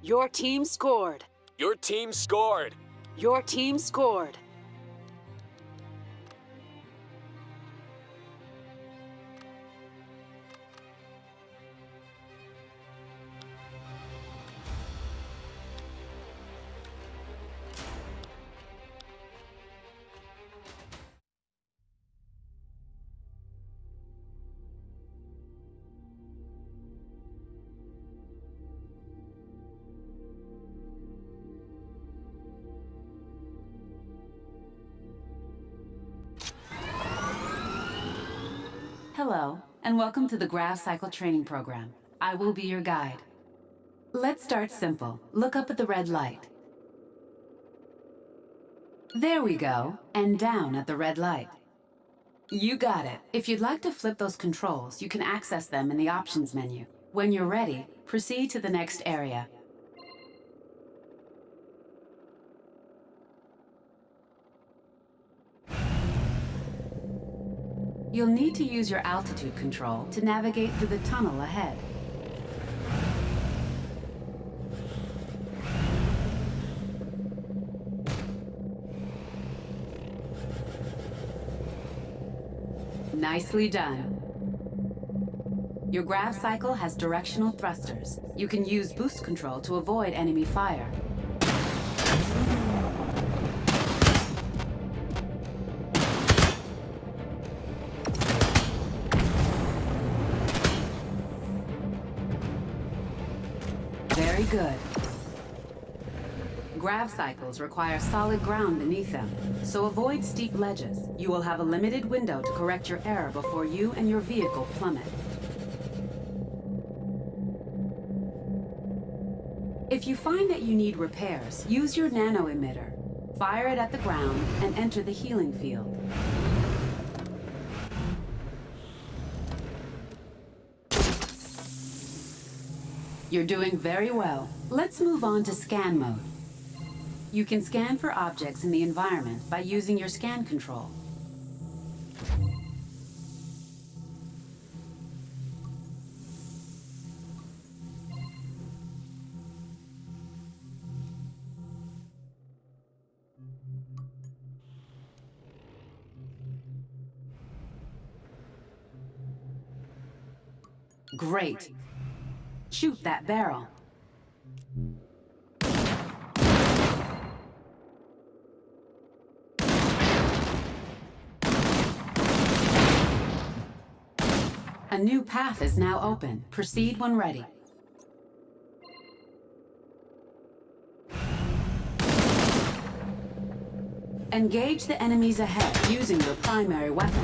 Your team scored. Your team scored. Your team scored. Hello, and welcome to the Graph Cycle Training Program. I will be your guide. Let's start simple. Look up at the red light. There we go, and down at the red light. You got it. If you'd like to flip those controls, you can access them in the Options menu. When you're ready, proceed to the next area. You'll need to use your altitude control to navigate through the tunnel ahead. Nicely done. Your grav cycle has directional thrusters. You can use boost control to avoid enemy fire. Very good. Grav cycles require solid ground beneath them, so avoid steep ledges. You will have a limited window to correct your error before you and your vehicle plummet. If you find that you need repairs, use your nano emitter. Fire it at the ground and enter the healing field. You're doing very well. Let's move on to scan mode. You can scan for objects in the environment by using your scan control. Great. Shoot that barrel. A new path is now open. Proceed when ready. Engage the enemies ahead using your primary weapon.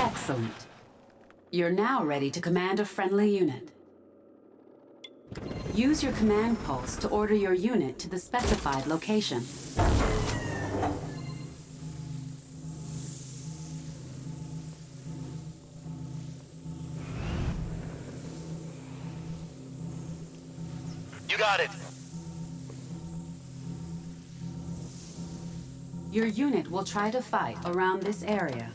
Excellent. You're now ready to command a friendly unit. Use your command pulse to order your unit to the specified location. You got it. Your unit will try to fight around this area.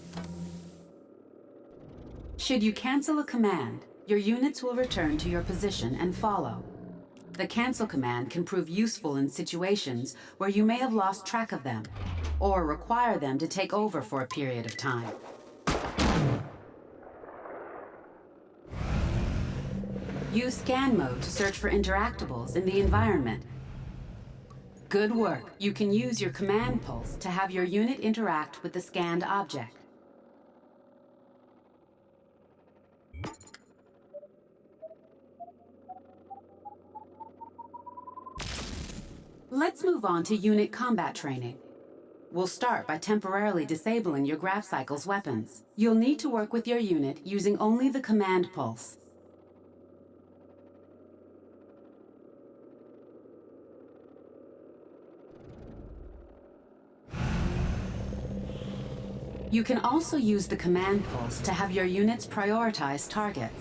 Should you cancel a command, your units will return to your position and follow. The cancel command can prove useful in situations where you may have lost track of them, or require them to take over for a period of time. Use scan mode to search for interactables in the environment. Good work. You can use your command pulse to have your unit interact with the scanned object. Let's move on to unit combat training. We'll start by temporarily disabling your grav cycle's weapons. You'll need to work with your unit using only the command pulse. You can also use the command pulse to have your units prioritize targets.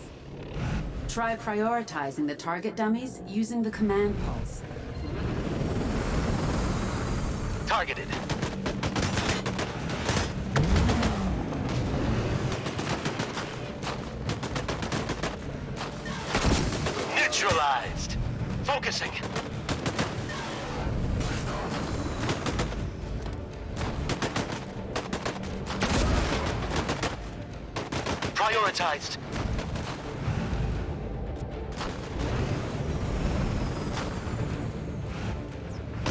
Try prioritizing the target dummies using the command pulse. Targeted. Neutralized. Focusing. Prioritized.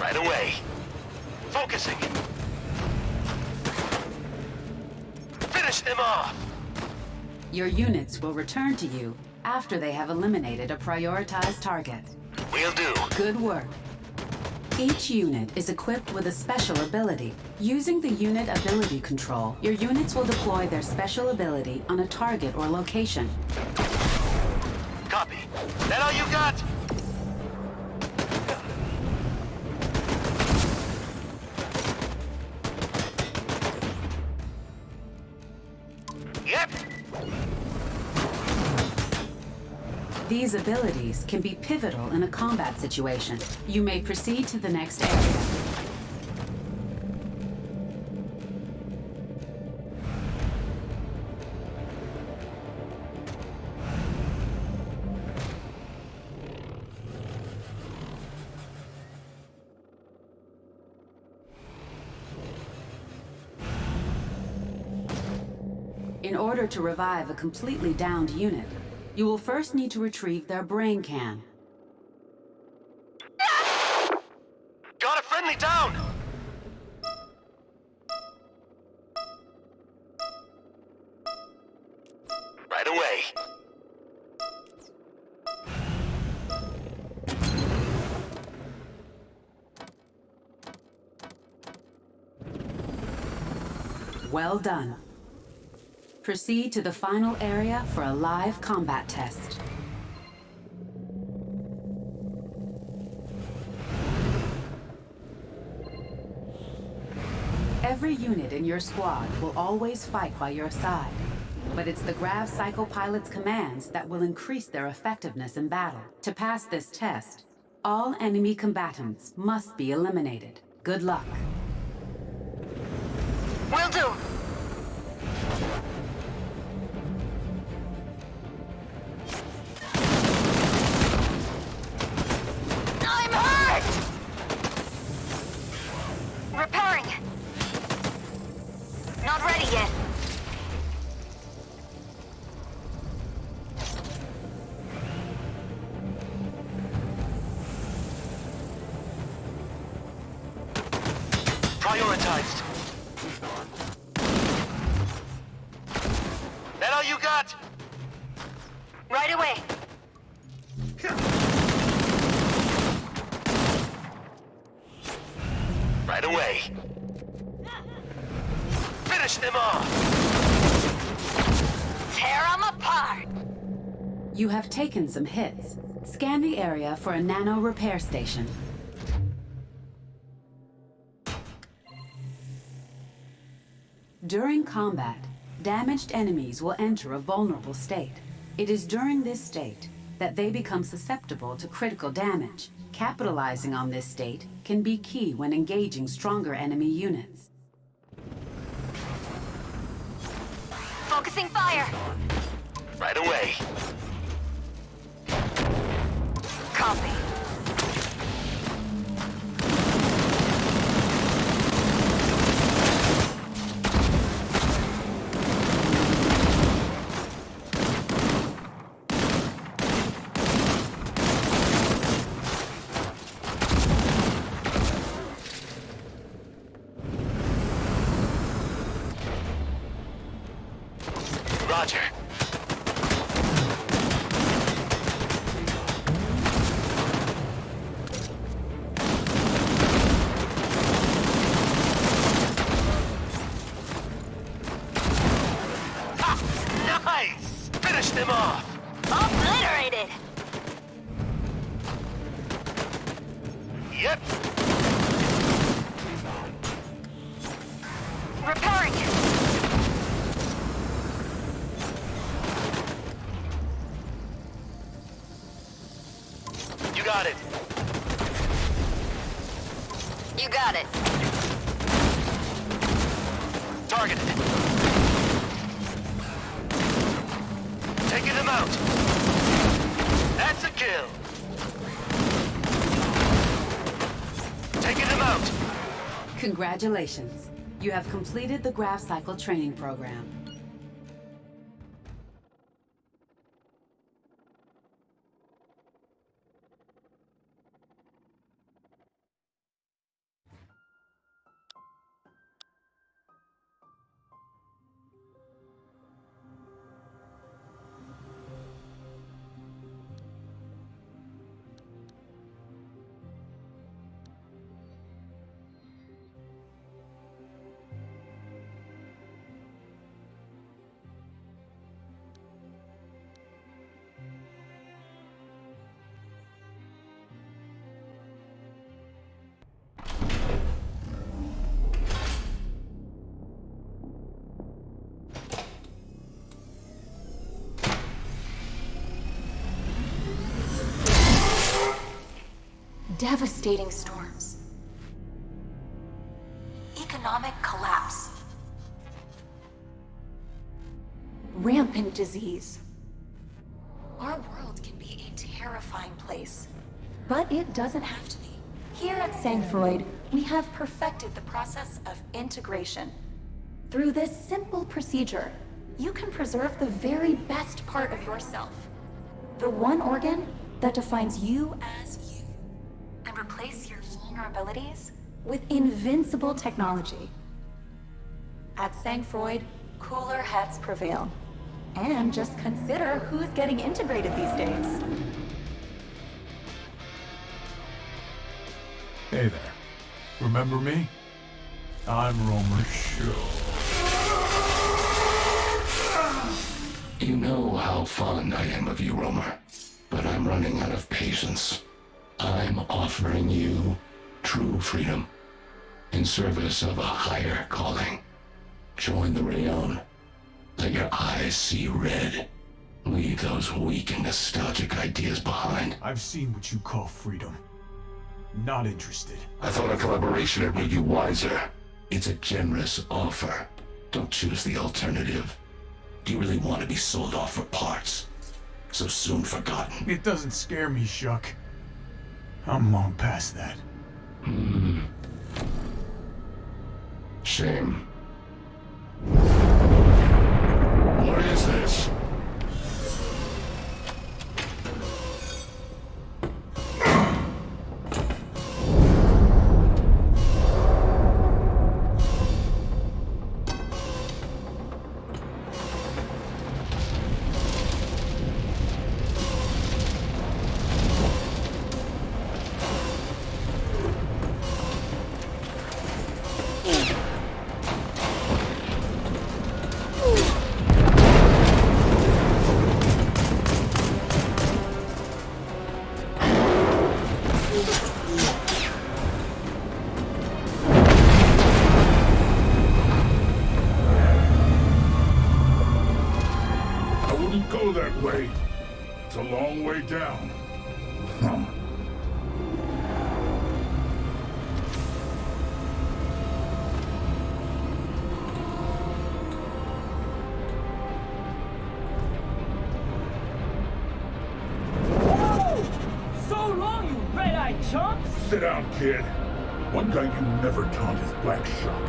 Right away. Focusing. Finish them off. Your units will return to you after they have eliminated a prioritized target. Will do. Good work. Each unit is equipped with a special ability. Using the unit ability control, your units will deploy their special ability on a target or location. Copy. That all you got? Yep. These abilities can be pivotal in a combat situation. You may proceed to the next area. In order to revive a completely downed unit, you will first need to retrieve their brain can. Got a friendly down! Right away. Well done. Proceed to the final area for a live combat test. Every unit in your squad will always fight by your side, but it's the Grav Cycle Pilot's commands that will increase their effectiveness in battle. To pass this test, all enemy combatants must be eliminated. Good luck. Will do. I'm hurt! Repairing. Not ready yet. Prioritized. That all you got? Right away. Right away. Finish them off! Tear them apart. You have taken some hits. Scan the area for a nano repair station. During combat, damaged enemies will enter a vulnerable state. It is during this state that they become susceptible to critical damage. Capitalizing on this state can be key when engaging stronger enemy units. Focusing fire. Right away. Copy. Roger. Ha! Nice! Finish them off! Obliterated. Yep. Repairing. You got it. Targeted. Taking them out. That's a kill. Taking them out. Congratulations. You have completed the Graph Cycle training program. Devastating storms. Economic collapse. Rampant disease. Our world can be a terrifying place, but it doesn't have to be. Here at Sangfroid, we have perfected the process of integration. Through this simple procedure, you can preserve the very best part of yourself. The one organ that defines you as you. And replace your vulnerabilities with invincible technology. At Sangfroid, cooler heads prevail. And just consider who's getting integrated these days. Hey there. Remember me? I'm Romer Show. You know how fond I am of you, Romer, but I'm running out of patience. I'm offering you true freedom in service of a higher calling. Join the Rayon. Let your eyes see red. Leave those weak and nostalgic ideas behind. I've seen what you call freedom. Not interested. I thought a collaboration had made you wiser. It's a generous offer. Don't choose the alternative. Do you really want to be sold off for parts? So soon forgotten. It doesn't scare me, Shuck. I'm long past that. Shame. What is this? Go that way. It's a long way down. Huh. So long, you red-eyed chumps! Sit down, kid. One guy you never taunt is Black Shuck.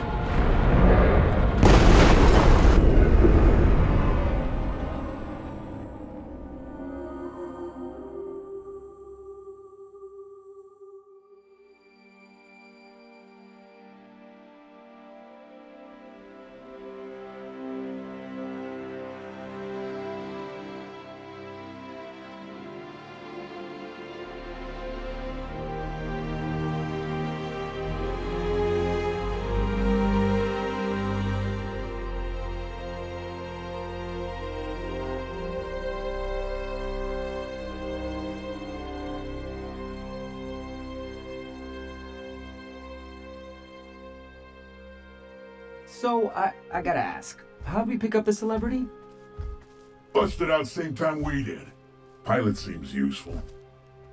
So, I gotta ask, how'd we pick up the celebrity? Busted out same time we did. Pilot seems useful.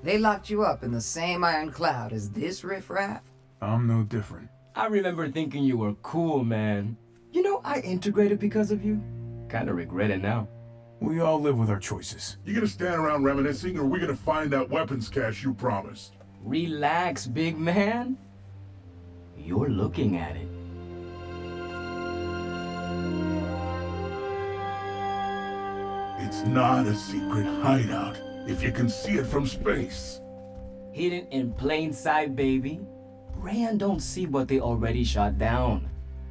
They locked you up in the same iron cloud as this riffraff? I'm no different. I remember thinking you were cool, man. You know, I integrated because of you. Kinda regret it now. We all live with our choices. You gonna stand around reminiscing, or we gonna find that weapons cache you promised? Relax, big man. You're looking at it. It's not a secret hideout if you can see it from space. Hidden in plain sight, baby. Rayan don't see what they already shot down.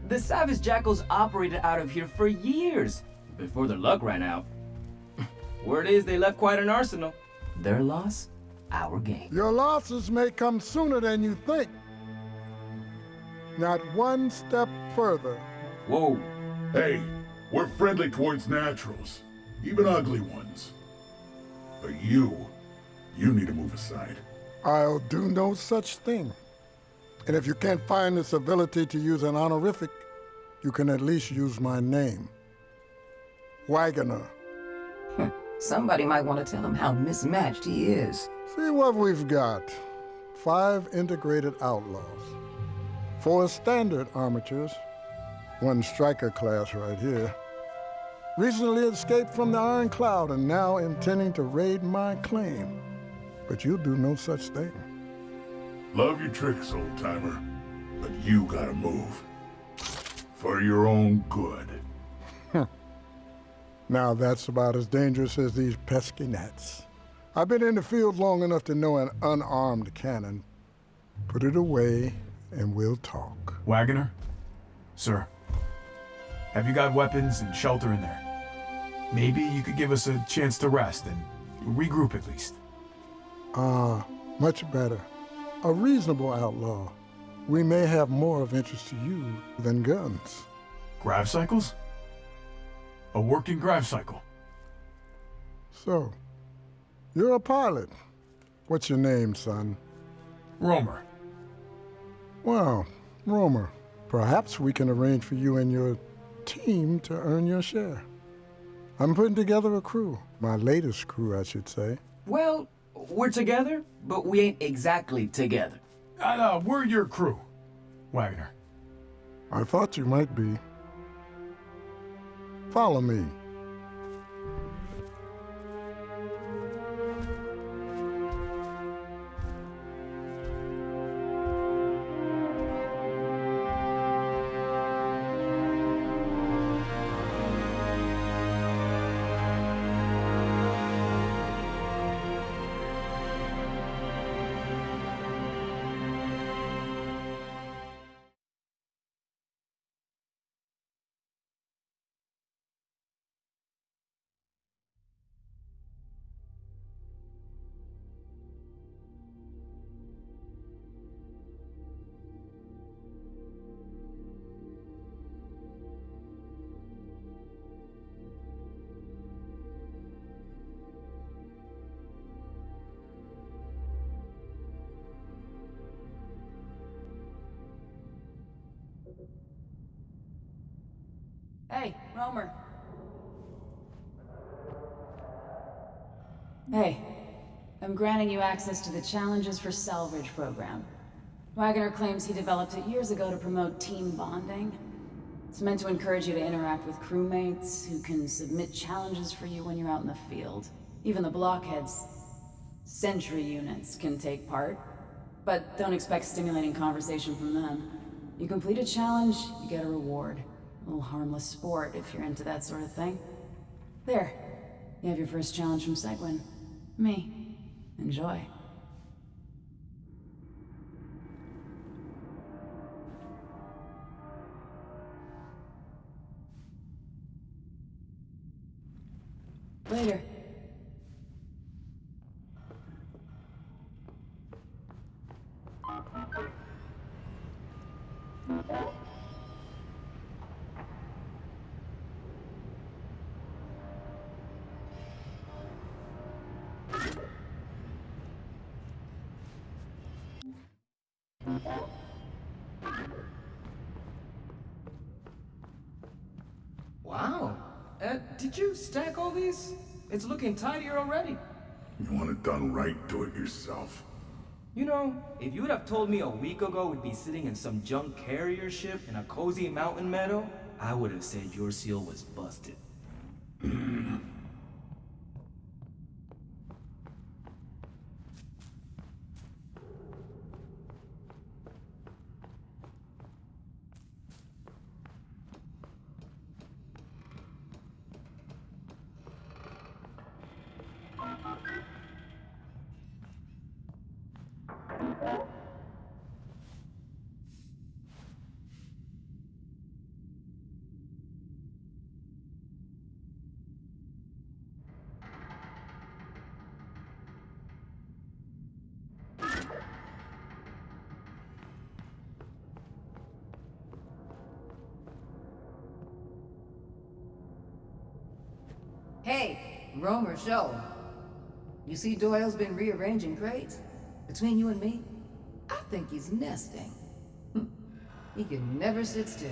The Savage Jackals operated out of here for years, before their luck ran out. Word is they left quite an arsenal. Their loss, our gain. Your losses may come sooner than you think. Not one step further. Whoa. Hey, we're friendly towards naturals, even ugly ones. But you need to move aside. I'll do no such thing. And if you can't find the civility to use an honorific, you can at least use my name. Wagoner. Somebody might want to tell him how mismatched he is. See what we've got. 5 integrated outlaws. 4 standard armatures. 1 striker class right here. Recently escaped from the Iron Cloud and now intending to raid my claim. But you'll do no such thing. Love your tricks, old-timer, but you gotta move. For your own good. Now that's about as dangerous as these pesky gnats. I've been in the field long enough to know an unarmed cannon. Put it away and we'll talk. Wagoner? Sir, have you got weapons and shelter in there? Maybe you could give us a chance to rest and regroup at least. Much better. A reasonable outlaw. We may have more of interest to you than guns. Grav cycles? A working grav cycle. So, you're a pilot. What's your name, son? Romer. Well, Romer, perhaps we can arrange for you and your team to earn your share. I'm putting together a crew. My latest crew, I should say. Well, we're together, but we ain't exactly together. We're your crew, Wagoner. I thought you might be. Follow me. Hey, Romer. Hey, I'm granting you access to the Challenges for Salvage program. Wagoner claims he developed it years ago to promote team bonding. It's meant to encourage you to interact with crewmates who can submit challenges for you when you're out in the field. Even the blockheads, sentry units, can take part. But don't expect stimulating conversation from them. You complete a challenge, you get a reward. A little harmless sport if you're into that sort of thing. There, you have your first challenge from Segwin. Me. Enjoy. Later. Wow. Did you stack all these? It's looking tidier already. You want it done right, do it yourself. You know, if you would have told me a week ago we'd be sitting in some junk carrier ship in a cozy mountain meadow, I would have said your seal was busted. Hey, Romer, show. You see Doyle's been rearranging crates? Between you and me, I think he's nesting. He can never sit still.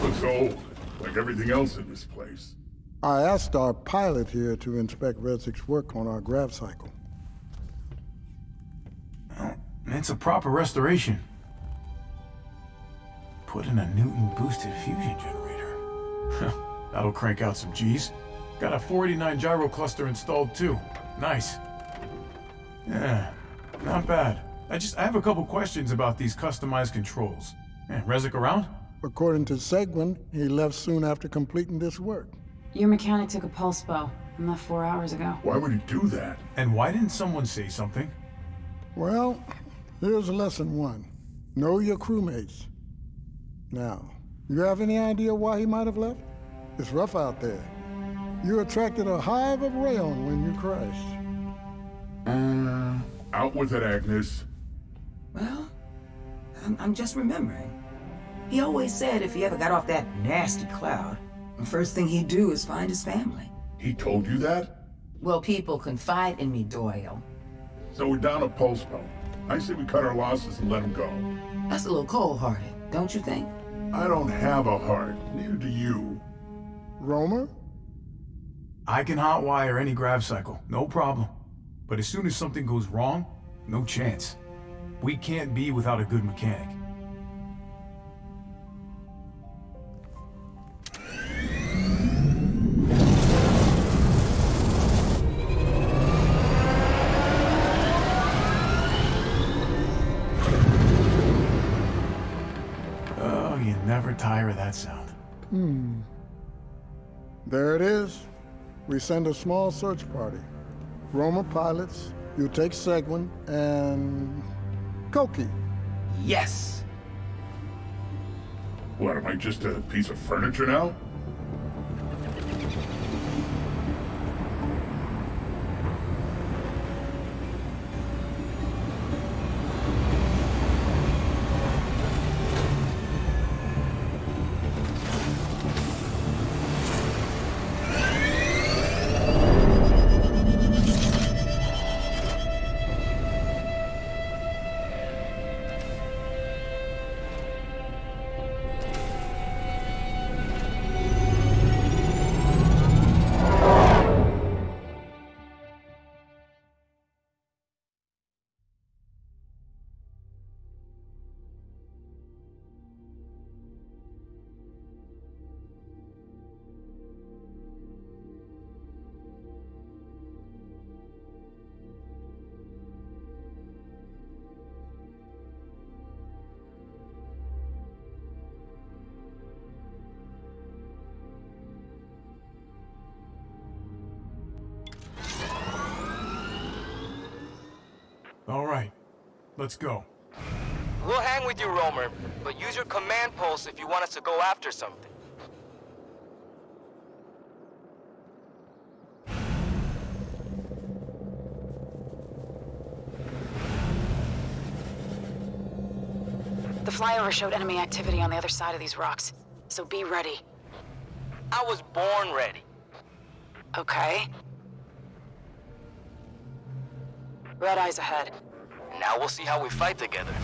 Looks old, like everything else in this place. I asked our pilot here to inspect Rezzik's work on our grav cycle. Well, it's a proper restoration. Put in a Newton-boosted fusion generator. That'll crank out some G's. Got a 489 gyro cluster installed too. Nice. Yeah, not bad. I have a couple questions about these customized controls. Rezzik around? According to Seguin, he left soon after completing this work. Your mechanic took a pulse bow and left 4 hours ago. Why would he do that? And why didn't someone say something? Well, here's lesson 1. Know your crewmates. Now, you have any idea why he might have left? It's rough out there. You attracted a hive of rayon when you crashed. Out with it, Agnes. Well, I'm just remembering. He always said if he ever got off that nasty cloud, the first thing he'd do is find his family. He told you that? Well, people confide in me, Doyle. So we're down a pulse boat. I say we cut our losses and let him go. That's a little cold-hearted, don't you think? I don't have a heart, neither do you. Romer? I can hotwire any grav cycle, no problem. But as soon as something goes wrong, no chance. We can't be without a good mechanic. Oh, you never tire of that sound. There it is. We send a small search party. Romer pilots, you take Seguin, and Koki. Yes! What, am I just a piece of furniture now? All right, let's go. We'll hang with you, Romer, but use your command pulse if you want us to go after something. The flyover showed enemy activity on the other side of these rocks, so be ready. I was born ready. Okay? Red eyes ahead. Now we'll see how we fight together.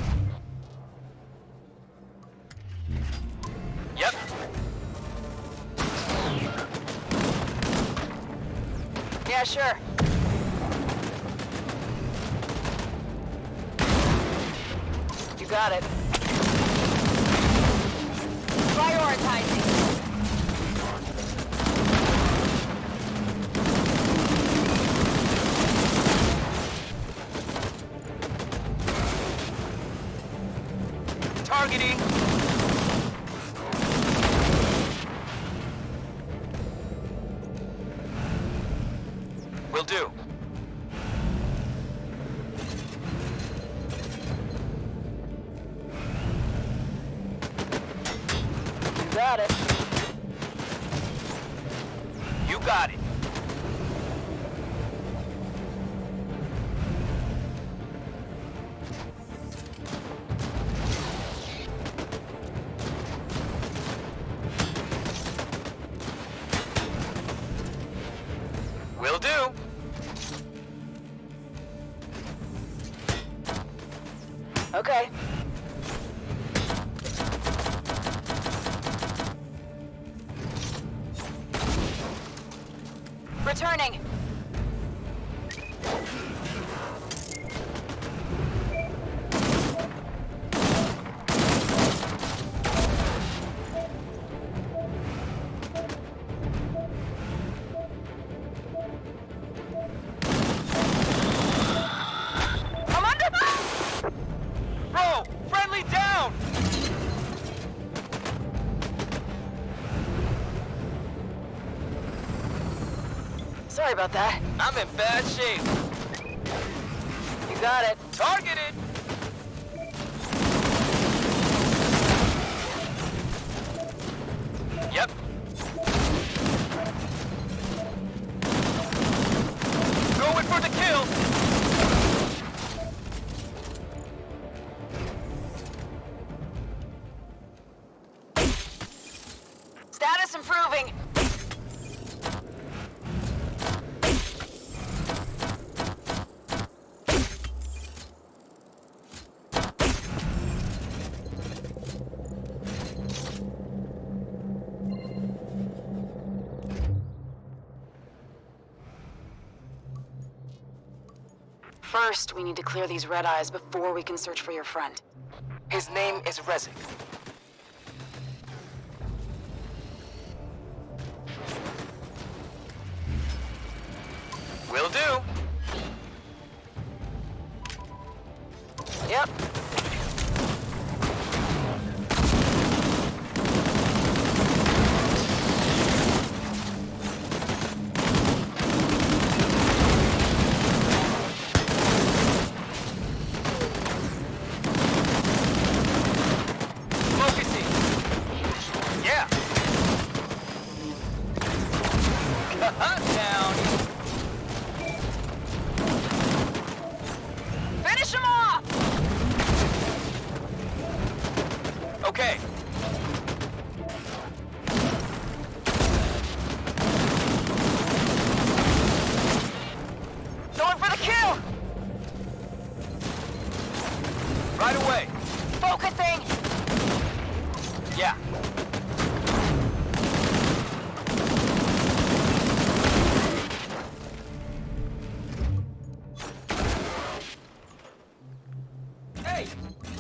Yep. Yeah, sure. You got it. Prioritizing. Targeting. Will do. You got it. You got it. Will do. Okay. Returning. I'm under fire! Bro, friendly down! Sorry about that. I'm in bad shape. You got it. Targeted! Yep. Going for the kill! Status improving. First, we need to clear these red eyes before we can search for your friend. His name is Rezik. Will do. Yep. Okay. Going for the kill! Right away. Focusing! Yeah. Hey,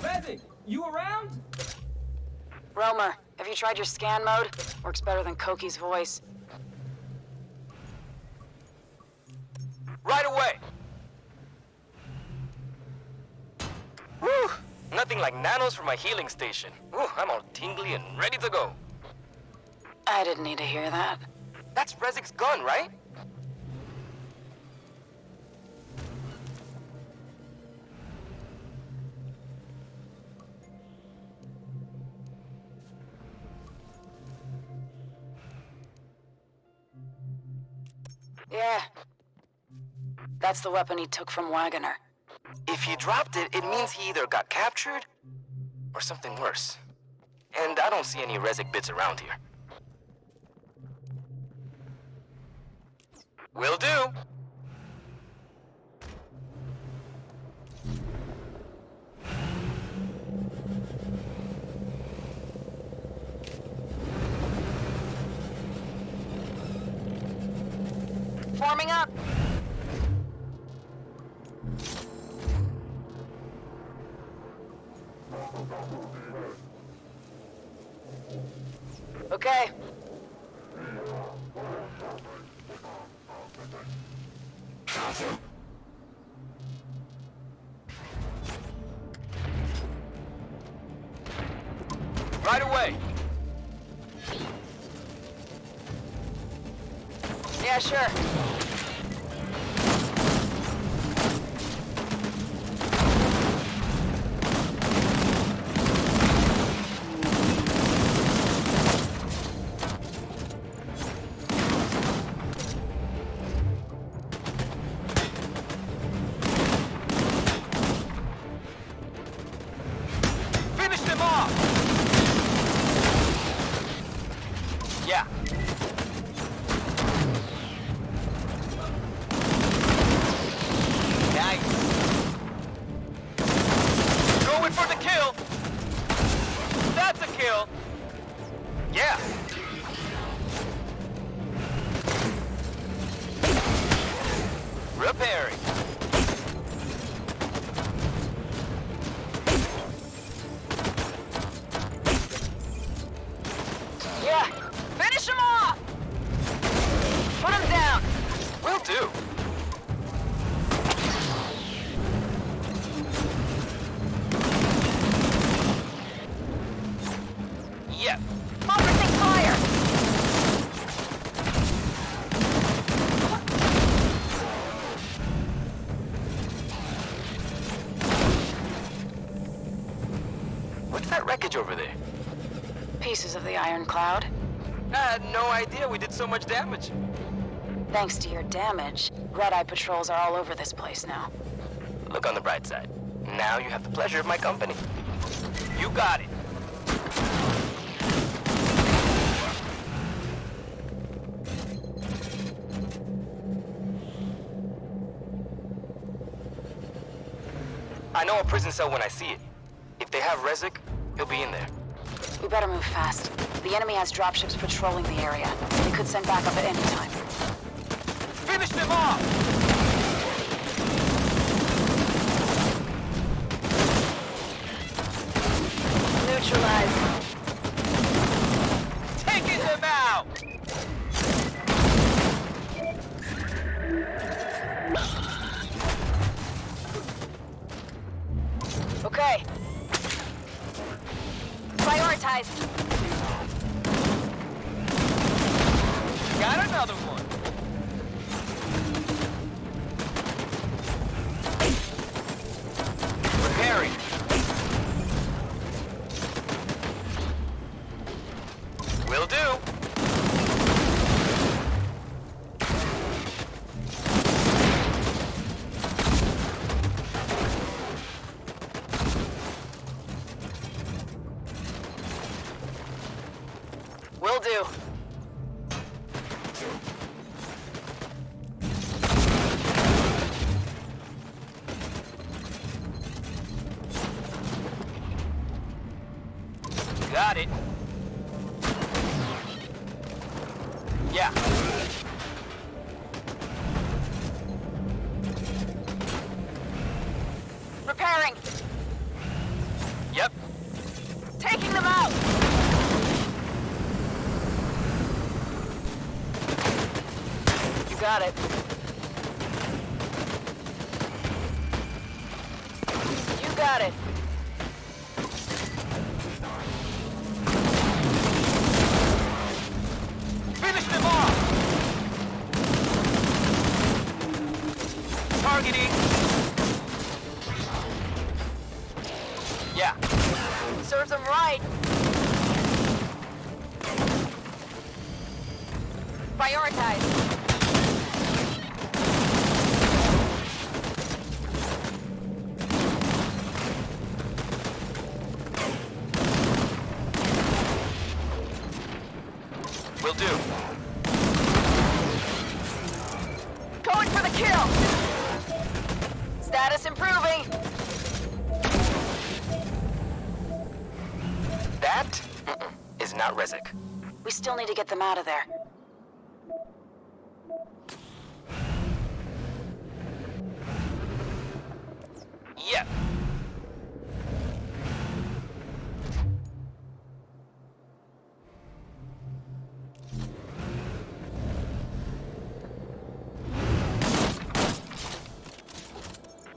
Rezik, you around? Romer, have you tried your scan mode? Works better than Koki's voice. Right away. Whew. Nothing like nanos for my healing station. Whew, I'm all tingly and ready to go. I didn't need to hear that. That's Rezik's gun, right? Yeah. That's the weapon he took from Wagoner. If he dropped it, it means he either got captured or something worse. And I don't see any Rezik bits around here. Will do. Forming up. Okay. Right away. Yeah, sure. Finish them off! Yeah. Nice. Going for the kill. That's a kill. Yeah. Repairing. Yeah. Finish him off! Put him down. Will do. Yep. Focusing fire! What's that wreckage over there? Pieces of the Iron Cloud. I had no idea we did so much damage. Thanks to your damage, Red-Eye patrols are all over this place now. Look on the bright side. Now you have the pleasure of my company. You got it. I know a prison cell when I see it. If they have Rezik, he'll be in there. We better move fast. The enemy has dropships patrolling the area. They could send backup at any time. Finish them off! Neutralized. Taking them out! Okay. Prioritize. Got another one. Repairing. Will do. Will do. Got it. Yeah. Repairing. Yep. Taking them out. You got it. You got it. Finish them off! Targeting. Yeah. Serves them right. Prioritize. Will do. Going for the kill. Status improving. That is not Rezek. We still need to get them out of there. Yep.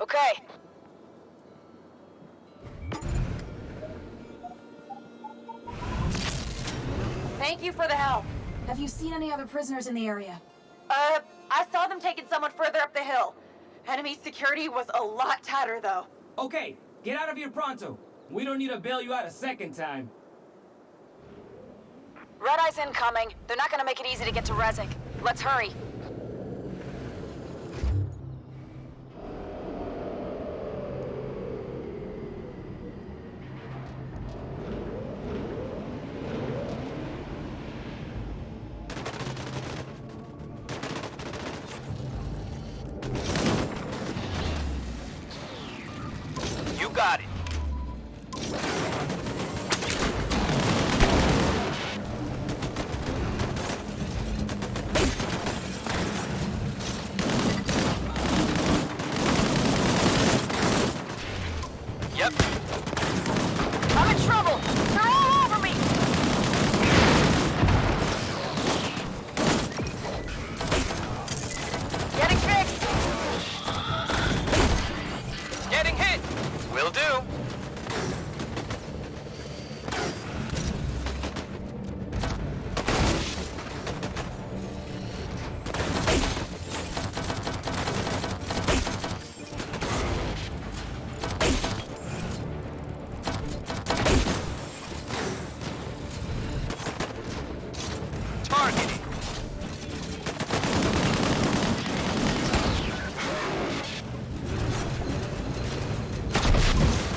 Okay. Thank you for the help. Have you seen any other prisoners in the area? I saw them taking someone further up the hill. Enemy security was a lot tighter, though. Okay, get out of here pronto. We don't need to bail you out a second time. Red Eye's incoming. They're not gonna make it easy to get to Rezek. Let's hurry. You got it. Yep. I'm in trouble. They're all over me. Getting fixed. Getting hit. Will do. Targeting.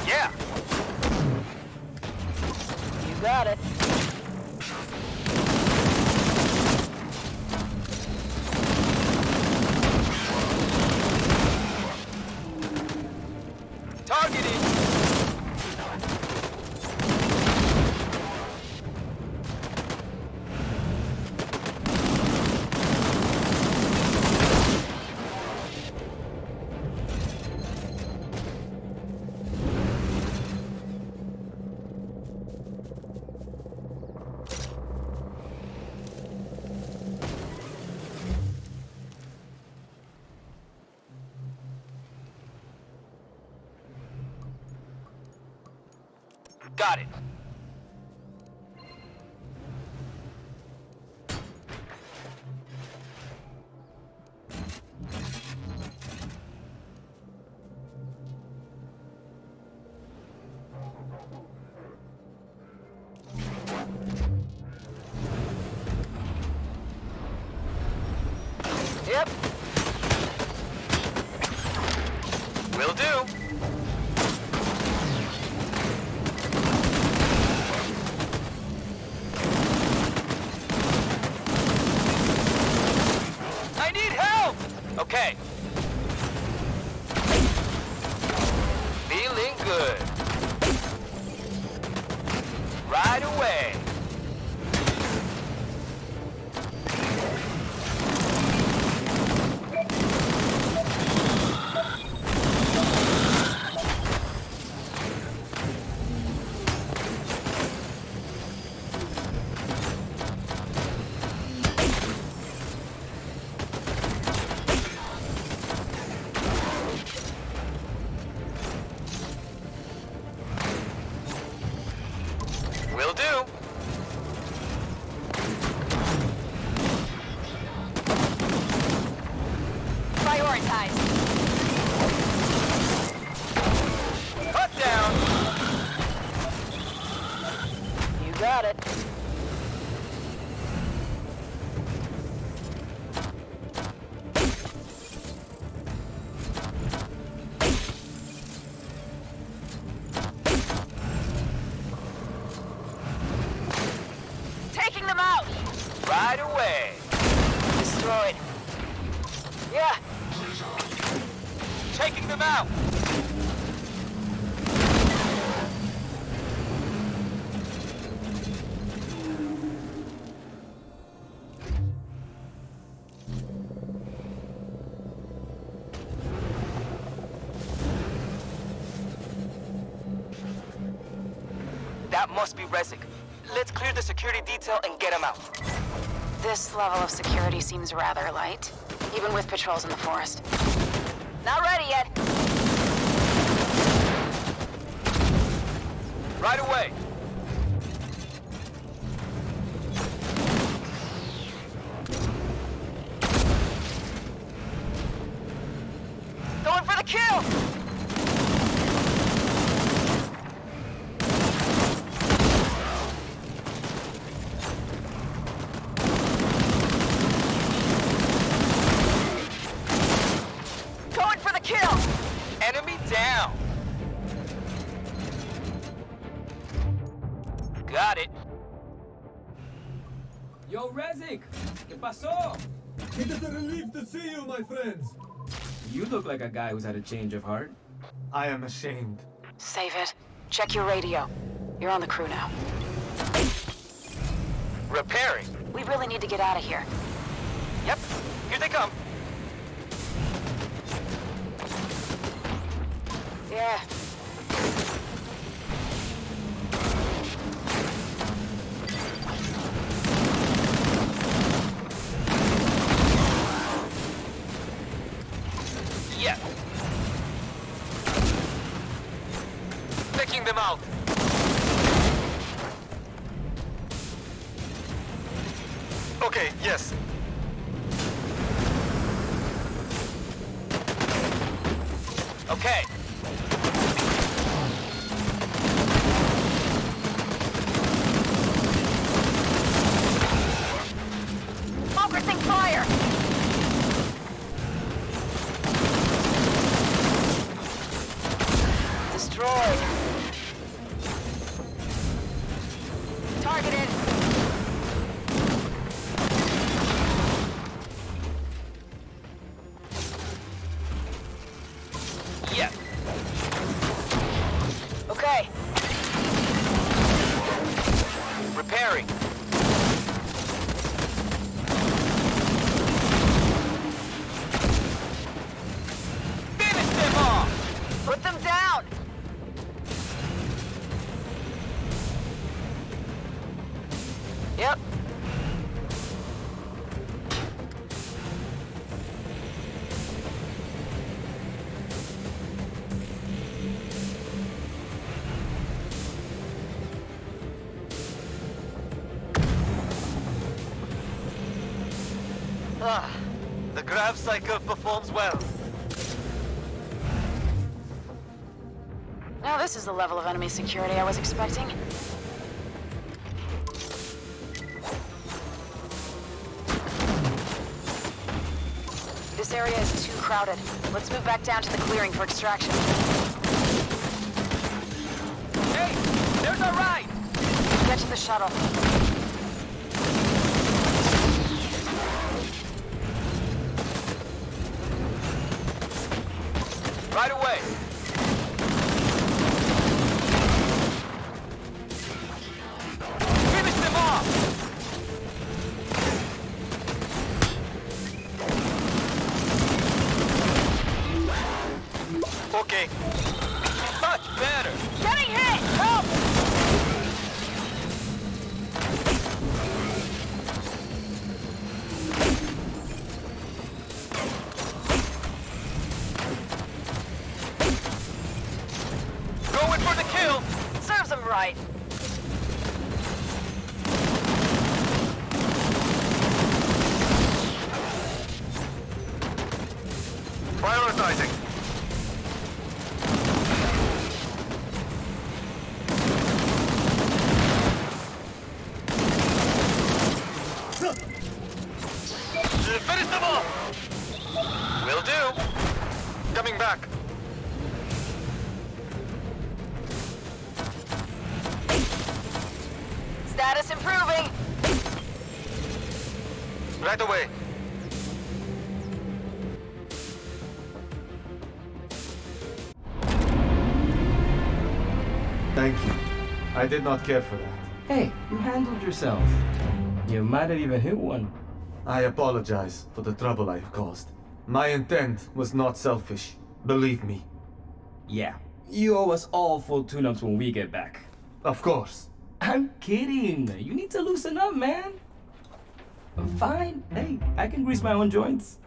Yeah. You got it. Targeting. Got it. Yep. Will do. Right away. Will do. Prioritize. Cut down. You got it. Taking them out. Right away. Destroyed. Yeah. Taking them out. That must be Rezik. Let's clear the security detail and get him out. This level of security seems rather light, even with patrols in the forest. Not ready yet. Right away. Going for the kill. Going for the kill. Enemy down. Got it. Yo, Rezik! ¿Qué pasó? It is a relief to see you, my friends. You look like a guy who's had a change of heart. I am ashamed. Save it. Check your radio. You're on the crew now. Repairing. We really need to get out of here. Yep. Here they come. Yeah. Yeah. Picking them out. Okay, yes. Okay. Focusing fire. Destroyed. Targeted. Yeah. Okay. Repairing. Finish them off. Put them down. Yep. Ah, the grab cycle performs well. Now this is the level of enemy security I was expecting. This area is too crowded. Let's move back down to the clearing for extraction. Hey, there's our ride. Get to the shuttle. Right away. right. Prioritizing. Finish them off! Will do. Coming back. Status improving. Right away. Thank you. I did not care for that. Hey, you handled yourself. You might have even hit one. I apologize for the trouble I have caused. My intent was not selfish. Believe me. Yeah, you owe us all full tune-ups when we get back. Of course. I'm kidding. You need to loosen up, man. Fine. Hey, I can grease my own joints.